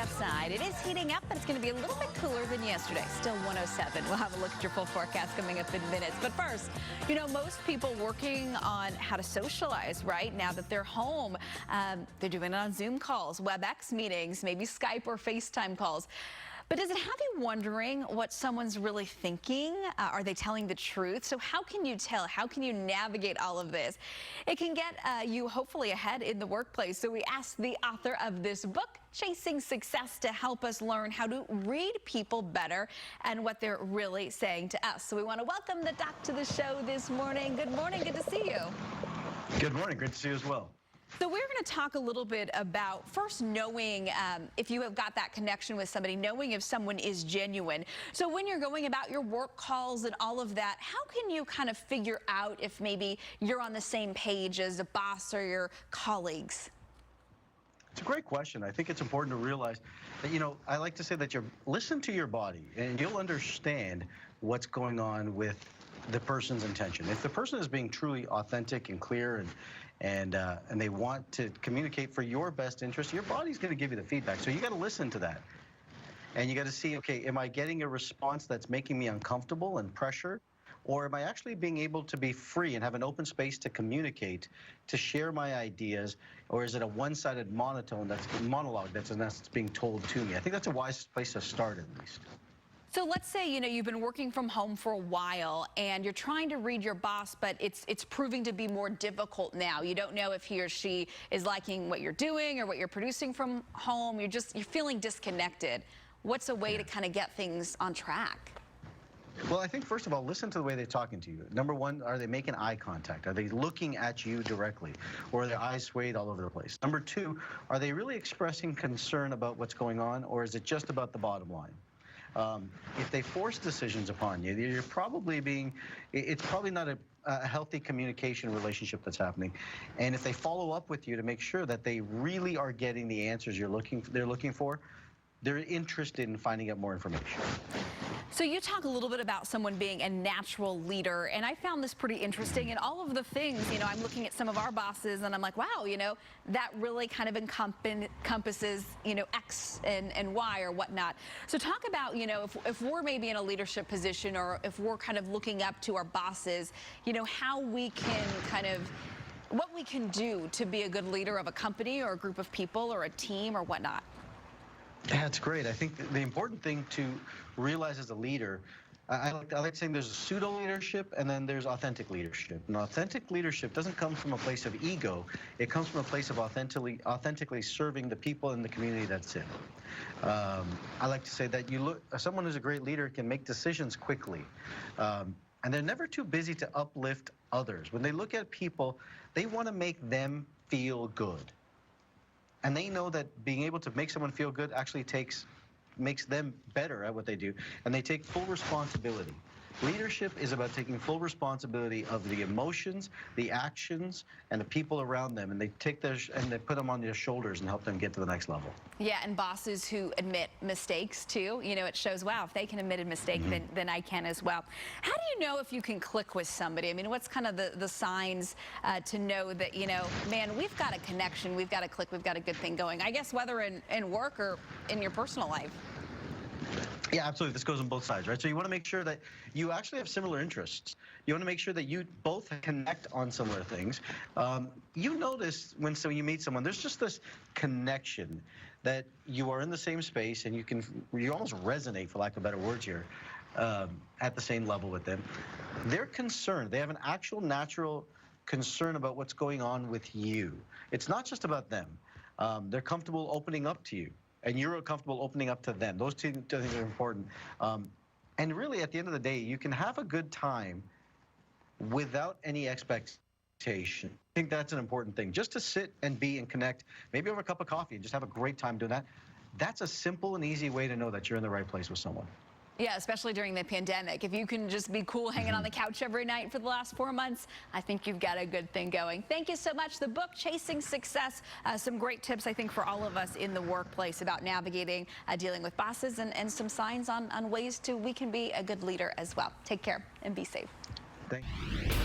outside. It is heating up, but it's going to be a little bit cooler than yesterday. Still 107. We'll have a look at your full forecast coming up in minutes. But first, you know, most people working on how to socialize, right? Now that they're home, they're doing it on Zoom calls, WebEx meetings, maybe Skype or FaceTime calls. But does it have you wondering what someone's really thinking? Are they telling the truth? So how can you tell? How can you navigate all of this? It can get you hopefully ahead in the workplace. So we asked the author of this book, Chasing Success, to help us learn how to read people better and what they're really saying to us. So we want to welcome the doc to the show this morning. Good morning. Good to see you. Good morning. Great to see you as well. So we're going to talk a little bit about first knowing if you have got that connection with somebody, knowing if someone is genuine. So when you're going about your work calls and all of that, how can you kind of figure out if maybe you're on the same page as a boss or your colleagues? It's a great question. I think it's important to realize that, you know, I like to say that you listen to your body and you'll understand what's going on with the person's intention. If the person is being truly authentic and clear and they want to communicate for your best interest, your body's going to give you the feedback. So you got to listen to that. And you got to see, okay, am I getting a response that's making me uncomfortable and pressure? Or am I actually being able to be free and have an open space to communicate, to share my ideas? Or is it a one-sided monologue that's being told to me? I think that's a wise place to start, at least. So let's say, you know, you've been working from home for a while and you're trying to read your boss, but it's proving to be more difficult now. You don't know if he or she is liking what you're doing or what you're producing from home. You're feeling disconnected. What's a way to kind of get things on track? Well, I think, first of all, listen to the way they're talking to you. Number one, are they making eye contact? Are they looking at you directly? Or are their eyes swayed all over the place? Number two, are they really expressing concern about what's going on, or is it just about the bottom line? If they force decisions upon you, you're probably it's probably not a healthy communication relationship that's happening. And if they follow up with you to make sure that they really are getting the answers they're looking for, they're interested in finding out more information. So you talk a little bit about someone being a natural leader, and I found this pretty interesting. And all of the things, you know, I'm looking at some of our bosses and I'm like, wow, you know, that really kind of encompasses, you know, X and Y or whatnot. So talk about, you know, if we're maybe in a leadership position or if we're kind of looking up to our bosses, you know, how we can kind of, what we can do to be a good leader of a company or a group of people or a team or whatnot. That's great. I think the important thing to realize as a leader, I like saying there's a pseudo leadership and then there's authentic leadership. And authentic leadership doesn't come from a place of ego. It comes from a place of authentically serving the people in the community that's in. I like to say that someone who's a great leader can make decisions quickly. And they're never too busy to uplift others. When they look at people, they want to make them feel good. And they know that being able to make someone feel good actually makes them better at what they do, and they take full responsibility. Leadership is about taking full responsibility of the emotions, the actions, and the people around them, and they take those and they put them on their shoulders and help them get to the next level. Yeah, and bosses who admit mistakes too. You know, it shows, wow, if they can admit a mistake, then I can as well. How do you know if you can click with somebody? I mean, what's kind of the signs to know that, you know, man, we've got a connection, we've got a click, we've got a good thing going? I guess whether in work or in your personal life. Yeah, absolutely. This goes on both sides, right? So you want to make sure that you actually have similar interests. You want to make sure that you both connect on similar things. You notice when you meet someone, there's just this connection that you are in the same space and you almost resonate, for lack of better words here, at the same level with them. They're concerned. They have an actual natural concern about what's going on with you. It's not just about them. They're comfortable opening up to you, and you're comfortable opening up to them. Those two things are important. And really, at the end of the day, you can have a good time without any expectation. I think that's an important thing. Just to sit and be and connect, maybe over a cup of coffee, and just have a great time doing that. That's a simple and easy way to know that you're in the right place with someone. Yeah, especially during the pandemic. If you can just be cool hanging on the couch every night for the last 4 months, I think you've got a good thing going. Thank you so much. The book, Chasing Success, some great tips, I think, for all of us in the workplace about navigating, dealing with bosses, and some signs on ways we can be a good leader as well. Take care and be safe. Thank you.